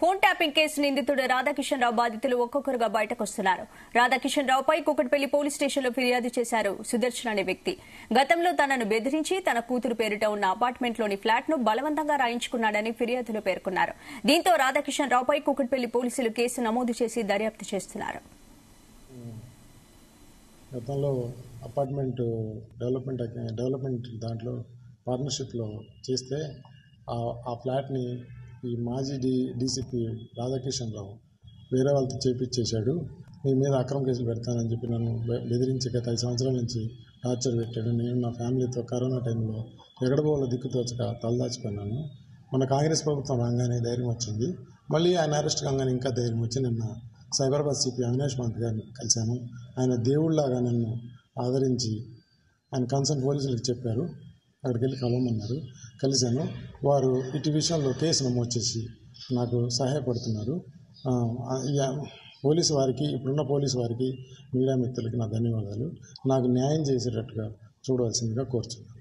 Phone tapping case నిందితుడు రాధాకిషన్ రావు బాధితులు ఒక్కొక్కరుగా బయటకొస్తున్నారు. రాధాకిషన్ రావుపై కూకట్పల్లి పోలీస్ స్టేషన్లో ఫిర్యాదు చేశారు సుదర్శన్ అనే వ్యక్తి. గతంలో తనను బెదిరించి తన కూతురు పేరిట ఉన్న అపార్ట్మెంట్లోని ఫ్లాట్ ను బలవంతంగా రాయించుకున్నాడని ఫిర్యాదులో పేర్కొన్నారు. దీంతో రాధాకిషన్ రావుపై కూకట్పల్లి పోలీసులు కేసు నమోదు చేసి దర్యాప్తు చేస్తున్నారు. గతంలో అపార్ట్మెంట్ డెవలప్మెంట్ దాంట్లో పార్ట్నర్షిప్లో చేస్తే ఆ ఫ్లాట్ని ఈ మాజీ డీసీపీ రాధాకిషన్ రావు వేరే వాళ్ళతో చేపించేశాడు. మీ మీద అక్రమ కేసులు పెడతానని చెప్పి నన్ను బెదిరించి గత 5 సంవత్సరాల నుంచి టార్చర్ పెట్టాడు. నేను నా ఫ్యామిలీతో కరోనా టైంలో ఎగడబోల దిక్కుతోచక తలదాచిపోయినాను. మన కాంగ్రెస్ ప్రభుత్వం రాగానే ధైర్యం వచ్చింది. మళ్ళీ ఆయన అరెస్ట్ కాగానే ఇంకా ధైర్యం వచ్చి నిన్న సైబరాబాద్ సిపి అవినాష్ మంత్ గారిని కలిశాను. ఆయన దేవుళ్లాగా నన్ను ఆదరించి ఆయన కన్సర్న్ పోలీసులకు చెప్పారు. అక్కడికి వెళ్ళి కలవమన్నారు. కలిశాను. వారు ఇటు విషయంలో కేసు నమోదు చేసి నాకు సహాయపడుతున్నారు. పోలీసు వారికి, ఇప్పుడున్న పోలీసు వారికి, మీడియా మిత్రులకి నా ధన్యవాదాలు. నాకు న్యాయం చేసేటట్టుగా చూడవలసిందిగా కోరుతున్నాను.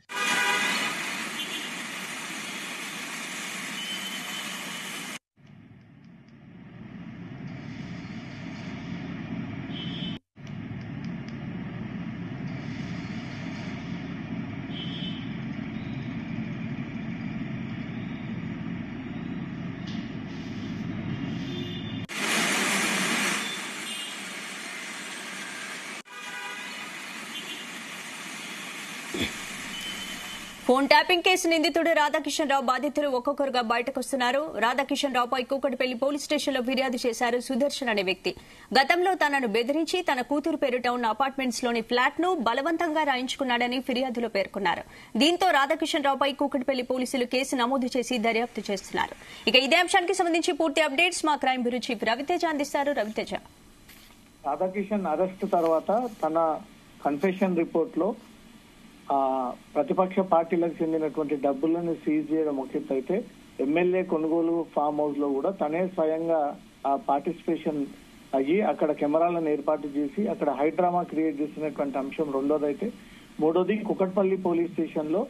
ఫోన్ ట్యాపింగ్ కేసు నిందితుడు రాధాకిషన్ రావు బాధితులు ఒక్కొక్కరుగా బయటకొస్తున్నారు. రాధాకిషన్ రావుపై కూకట్పల్లి పోలీస్ స్టేషన్లో ఫిర్యాదు చేశారు సుదర్శన్ అనే వ్యక్తి. గతంలో తనను బెదిరించి తన కూతురు పేరిట ఉన్న అపార్ట్మెంట్స్ లోని ఫ్లాట్ ను బలవంతంగా రాయించుకున్నాడని ఫిర్యాదులో పేర్కొన్నారు. దీంతో రాధాకిషన్ రావుపై కూకట్పల్లి పోలీసులు కేసు నమోదు చేసి దర్యాప్తు చేస్తున్నారు. ఇక ఇదే అంశానికి సంబంధించి పూర్తి అప్డేట్స్ మా క్రైమ్ బ్యూరో చీఫ్ రవితేజ అందిస్తారు. రవితేజ, రాధాకిషన్ అరెస్ట్ తర్వాత తన కన్ఫెషన్ రిపోర్ట్ లో ప్రతిపక్ష పార్టీలకు చెందినటువంటి డబ్బులను సీజ్ చేయడం ఒక అయితే ఎమ్మెల్యే కొనుగోలు ఫామ్ హౌస్ లో కూడా తనే స్వయంగా పార్టిసిపేషన్ అయ్యి అక్కడ కెమెరాలను ఏర్పాటు చేసి అక్కడ హైడ్రామా క్రియేట్ చేసినటువంటి అంశం రెండోదైతే. మూడోది కుకట్పల్లి పోలీస్ స్టేషన్ లో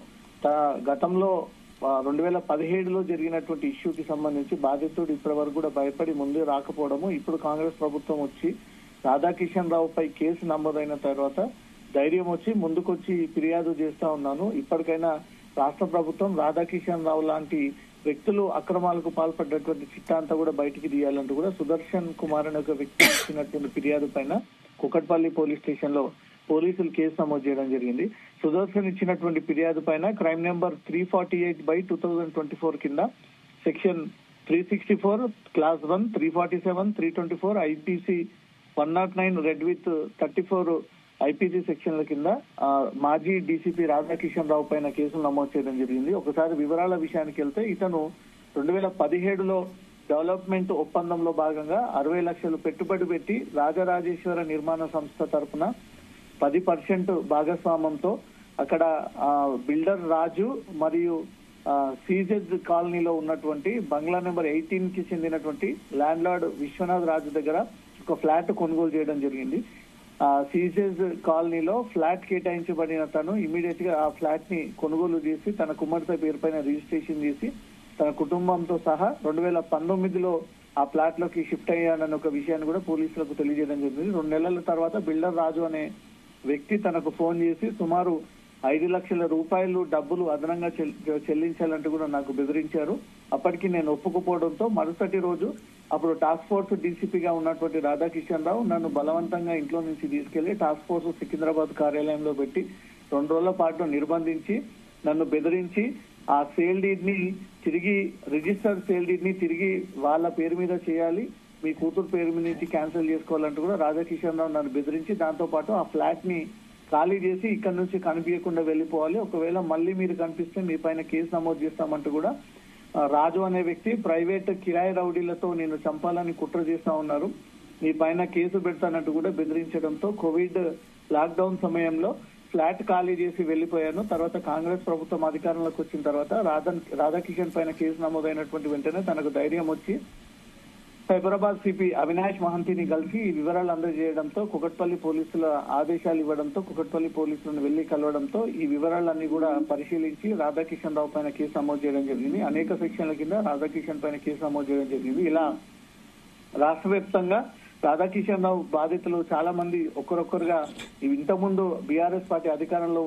గతంలో 2017లో జరిగినటువంటి ఇష్యూకి సంబంధించి బాధితుడు ఇప్పటి వరకు కూడా భయపడి ముందు రాకపోవడము. ఇప్పుడు కాంగ్రెస్ ప్రభుత్వం వచ్చి రాధాకిషన్ రావుపై కేసు నమోదైన తర్వాత ధైర్యం వచ్చి ముందుకొచ్చి ఫిర్యాదు చేస్తా ఉన్నాను. ఇప్పటికైనా రాష్ట్ర ప్రభుత్వం రాధాకిషన్ రావు లాంటి వ్యక్తులు అక్రమాలకు పాల్పడ్డటువంటి చిట్టా అంతా కూడా బయటికి తీయాలంటూ కూడా సుదర్శన్ కుమార్ అనే ఒక వ్యక్తి ఇచ్చినటువంటి ఫిర్యాదు పైన కుకట్పల్లి పోలీస్ స్టేషన్ లో పోలీసులు కేసు నమోదు చేయడం జరిగింది. సుదర్శన్ ఇచ్చినటువంటి ఫిర్యాదు పైన క్రైమ్ నెంబర్ 348/2024 కింద section 364 class 1, 347, 324 IPC 109 red with 34 IPC సెక్షన్ల కింద మాజీ డీసీపీ రాధాకిషన్ రావు పైన కేసులు నమోదు చేయడం జరిగింది. ఒకసారి వివరాల విషయానికి వెళ్తే ఇతను 2017లో డెవలప్మెంట్ ఒప్పందంలో భాగంగా 60 లక్షలు పెట్టుబడి పెట్టి రాజరాజేశ్వర నిర్మాణ సంస్థ తరఫున 10% భాగస్వామ్యంతో అక్కడ బిల్డర్ రాజు మరియు సీజెడ్ కాలనీలో ఉన్నటువంటి బంగ్లా నెంబర్ 18 కి చెందినటువంటి ల్యాండ్ లార్డ్ విశ్వనాథ్ రాజు దగ్గర ఒక ఫ్లాట్ కొనుగోలు చేయడం జరిగింది. సీజెస్ కాలనీలో ఫ్లాట్ కేటాయించబడిన తను ఇమీడియట్ గా ఆ ఫ్లాట్ ని కొనుగోలు చేసి తన కుమార్తె పేరు పైన రిజిస్ట్రేషన్ చేసి తన కుటుంబంతో సహా 2019లో ఆ ఫ్లాట్ లోకి షిఫ్ట్ అయ్యానన్న ఒక విషయాన్ని కూడా పోలీసులకు తెలియజేయడం జరిగింది. 2 నెలల తర్వాత బిల్డర్ రాజు అనే వ్యక్తి తనకు ఫోన్ చేసి సుమారు 5 లక్షల రూపాయలు డబ్బులు అదనంగా చెల్లించాలంటూ కూడా నాకు బెదిరించారు. అప్పటికి నేను ఒప్పుకోపోవడంతో మరుసటి రోజు అప్పుడు టాస్క్ ఫోర్స్ డీసీపీగా ఉన్నటువంటి రాధాకిషన్ రావు నన్ను బలవంతంగా ఇంట్లో నుంచి తీసుకెళ్లి టాస్క్ ఫోర్స్ సికింద్రాబాద్ కార్యాలయంలో పెట్టి 2 రోజుల పాటు నిర్బంధించి నన్ను బెదిరించి ఆ సేల్ డీడ్ ని తిరిగి రిజిస్టర్డ్ సేల్ డీడ్ ని తిరిగి వాళ్ళ పేరు మీద చేయాలి, మీ కూతురు పేరు మీద నుంచి క్యాన్సిల్ చేసుకోవాలంటూ కూడా రాధాకిషన్ రావు నన్ను బెదిరించి దాంతో పాటు ఆ ఫ్లాట్ ని ఖాళీ చేసి ఇక్కడ నుంచి కనిపించకుండా వెళ్లిపోవాలి, ఒకవేళ మళ్ళీ మీరు కనిపిస్తే మీ పైన కేసు నమోదు చేస్తామంటూ కూడా రాజు అనే వ్యక్తి ప్రైవేట్ కిరాయి రౌడీలతో నేను చంపాలని కుట్ర చేస్తా ఉన్నారు, మీ పైన కేసు పెడతానంటూ కూడా బెదిరించడంతో కోవిడ్ లాక్డౌన్ సమయంలో ఫ్లాట్ ఖాళీ చేసి వెళ్లిపోయాను. తర్వాత కాంగ్రెస్ ప్రభుత్వం అధికారంలోకి వచ్చిన తర్వాత రాధాకిషన్ పైన కేసు నమోదైనటువంటి వెంటనే తనకు ధైర్యం వచ్చి సైబరాబాద్ సిపి అవినాష్ మహంతిని కలిసి ఈ వివరాలు అందజేయడంతో కుకట్పల్లి పోలీసుల ఆదేశాలు ఇవ్వడంతో కుకట్పల్లి పోలీసులను వెళ్లి కలవడంతో ఈ వివరాలన్నీ కూడా పరిశీలించి రాధాకిషన్ రావు పైన కేసు నమోదు చేయడం జరిగింది. అనేక సెక్షన్ల కింద రాధాకిషన్ పైన కేసు నమోదు చేయడం జరిగింది. ఇలా రాష్ట్ర వ్యాప్తంగా రాధాకిషన్ రావు బాధితులు చాలా మంది ఒక్కరొక్కరుగా ఇంతకుముందు బీఆర్ఎస్ పార్టీ అధికారంలో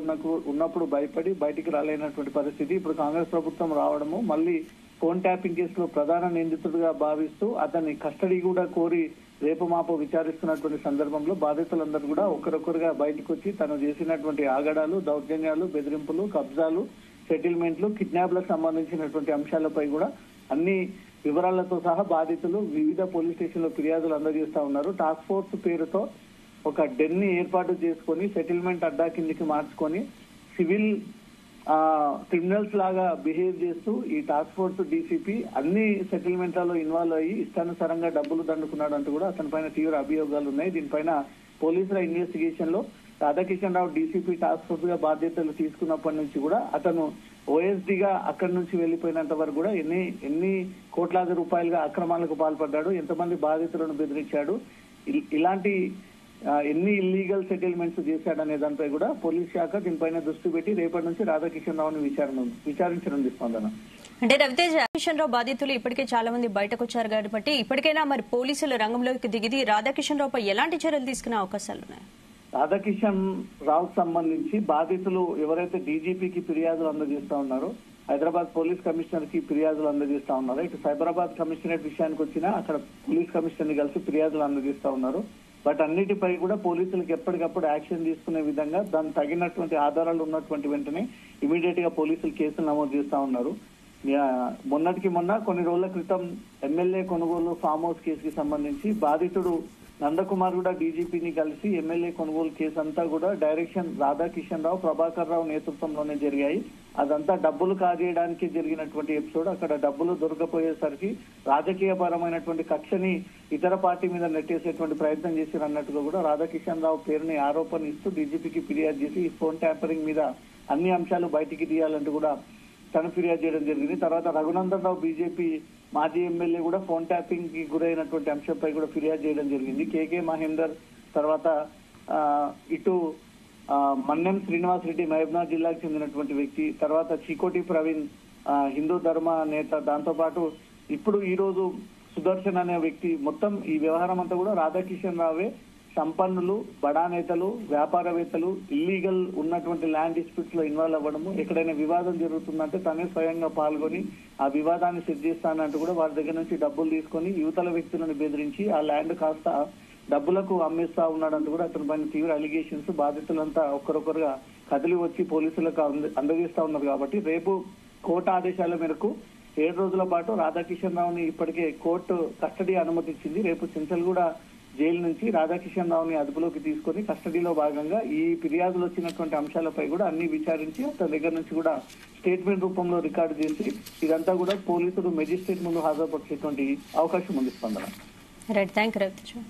ఉన్నప్పుడు భయపడి బయటికి రాలేనటువంటి పరిస్థితి. ఇప్పుడు కాంగ్రెస్ ప్రభుత్వం రావడము, మళ్ళీ ఫోన్ ట్యాపింగ్ కేసులో ప్రధాన నిందితుడిగా భావిస్తూ అతన్ని కస్టడీ కూడా కోరి రేపు మాపు విచారిస్తున్నటువంటి సందర్భంలో బాధితులందరూ కూడా ఒకరొకరుగా బయటకు వచ్చి తను చేసినటువంటి ఆగడాలు, దౌర్జన్యాలు, బెదిరింపులు, కబ్జాలు, సెటిల్మెంట్లు, కిడ్నాప్లకు సంబంధించినటువంటి అంశాలపై కూడా అన్ని వివరాలతో సహా బాధితులు వివిధ పోలీస్ స్టేషన్ లో ఫిర్యాదులు అందజేస్తా ఉన్నారు. టాస్క్ ఫోర్స్ పేరుతో ఒక డెన్ ని ఏర్పాటు చేసుకొని సెటిల్మెంట్ అడ్డా కిందికి మార్చుకొని సివిల్ క్రిమినల్స్ లాగా బిహేవ్ చేస్తూ ఈ టాస్క్ ఫోర్స్ డీసీపీ అన్ని సెటిల్మెంట్లలో ఇన్వాల్వ్ అయ్యి ఇష్టానుసారంగా డబ్బులు దండుకున్నాడు అంటూ కూడా అతని పైన తీవ్ర అభియోగాలు ఉన్నాయి. దీనిపైన పోలీసుల ఇన్వెస్టిగేషన్ లో రాధాకిషన్ రావు డీసీపీ టాస్క్ ఫోర్స్ గా బాధ్యతలు తీసుకున్నప్పటి నుంచి కూడా అతను ఓఎస్డీగా అక్కడి నుంచి వెళ్లిపోయినంత వరకు కూడా ఎన్ని కోట్లాది రూపాయలుగా అక్రమాలకు పాల్పడ్డాడు, ఎంతమంది బాధితులను బెదిరించాడు, ఇలాంటి ఎన్ని ఇల్లీగల్ సెటిల్మెంట్స్ చేశాడనే దానిపై కూడా పోలీస్ శాఖ దీనిపైన దృష్టి పెట్టి రేపటి నుంచి రాధాకిషన్ రావుని విచారించనుంది. స్పందన అంటే రవితేజ, రాధాకిషన్ రావు బాధితులు ఇప్పటికే చాలా మంది బయటకు వచ్చారు కాబట్టి ఇప్పటికైనా మరి పోలీసులు రంగంలోకి దిగి రాధాకిషన్ రావుపై ఎలాంటి చర్యలు తీసుకునే అవకాశాలు ఉన్నాయి? రాధాకిషన్ రావుకు సంబంధించి బాధితులు ఎవరైతే డీజీపీకి ఫిర్యాదులు అందజేస్తా ఉన్నారో, హైదరాబాద్ పోలీస్ కమిషనర్ కి ఫిర్యాదులు అందజేస్తా ఉన్నారు. ఇటు సైబరాబాద్ కమిషనరేట్ విషయానికి వచ్చినా అక్కడ పోలీస్ కమిషనర్ ని కలిసి ఫిర్యాదులు అందజేస్తా ఉన్నారు. బట్ అన్నిటిపై కూడా పోలీసులకు ఎప్పటికప్పుడు యాక్షన్ తీసుకునే విధంగా దానికి తగినటువంటి ఆధారాలు ఉన్నటువంటి వెంటనే ఇమీడియట్ గా పోలీసులు కేసులు నమోదు చేస్తా ఉన్నారు. మొన్న కొన్ని రోజుల క్రితం ఎమ్మెల్యే కొనుగోలు ఫామ్ హౌస్ కేసుకి సంబంధించి బాధితుడు నందకుమార్ కూడా డీజీపీని కలిసి ఎమ్మెల్యే కొనుగోలు కేసు అంతా కూడా డైరెక్షన్ రాధాకిషన్ రావు, ప్రభాకర్ రావు నేతృత్వంలోనే జరిగాయి. అదంతా డబ్బులు కాజేయడానికి జరిగినటువంటి ఎపిసోడ్. అక్కడ డబ్బులు దొరకపోయేసరికి రాజకీయ పరమైనటువంటి కక్షని ఇతర పార్టీ మీద నెట్టేసేటువంటి ప్రయత్నం చేశారు అన్నట్టుగా కూడా రాధాకిషన్ రావు పేరుని ఆరోపణ ఇస్తూ డీజీపీకి ఫిర్యాదు చేసి ఈ ఫోన్ ట్యాంపరింగ్ మీద అన్ని అంశాలు బయటికి తీయాలంటూ కూడా తను ఫిర్యాదు చేయడం జరిగింది. తర్వాత రఘునందన్ రావు బీజేపీ మాజీ ఎమ్మెల్యే కూడా ఫోన్ ట్యాపింగ్ కి గురైనటువంటి అంశంపై కూడా ఫిర్యాదు చేయడం జరిగింది. కేకే మహేందర్, తర్వాత ఇటు మన్నెం శ్రీనివాస్ రెడ్డి మహబూబ్నగర్ జిల్లాకు చెందినటువంటి వ్యక్తి, తర్వాత చీకోటి ప్రవీణ్ హిందూ ధర్మ నేత, దాంతో పాటు ఇప్పుడు ఈ రోజు సుదర్శన్ అనే వ్యక్తి, మొత్తం ఈ వ్యవహారం అంతా కూడా రాధాకిషన్ రావే సంపన్నులు, బడా నేతలు, వ్యాపారవేత్తలు ఇల్లీగల్ ఉన్నటువంటి ల్యాండ్ డిస్ప్యూట్స్ లో ఇన్వాల్వ్ అవ్వడము, ఎక్కడైనా వివాదం జరుగుతుందంటే తనే స్వయంగా పాల్గొని ఆ వివాదాన్ని సెట్ చేస్తానంటూ కూడా వారి దగ్గర నుంచి డబ్బులు తీసుకొని యువతల వ్యక్తులను బెదిరించి ఆ ల్యాండ్ కాస్త డబ్బులకు అమ్మేస్తా ఉన్నాడంటూ కూడా అతని పైన తీవ్ర అలిగేషన్స్. బాధితులంతా ఒక్కరొకరుగా కదిలి వచ్చి పోలీసులకు అందజేస్తా ఉన్నారు. కాబట్టి రేపు కోర్టు ఆదేశాల మేరకు 7 రోజుల పాటు రాధాకిషన్ రావుని ఇప్పటికే కోర్టు కస్టడీ అనుమతించింది. రేపు చెంచల్గూడ జైలు నుంచి రాధాకిషన్ రావుని అదుపులోకి తీసుకొని కస్టడీలో భాగంగా ఈ ఫిర్యాదులు వచ్చినటువంటి అంశాలపై కూడా అన్ని విచారించి అతని దగ్గర నుంచి కూడా స్టేట్మెంట్ రూపంలో రికార్డు చేసి ఇదంతా కూడా పోలీసులు మెజిస్ట్రేట్ ముందు హాజరుపరిచేటువంటి అవకాశం ఉంది. స్పందన. Right, thank you.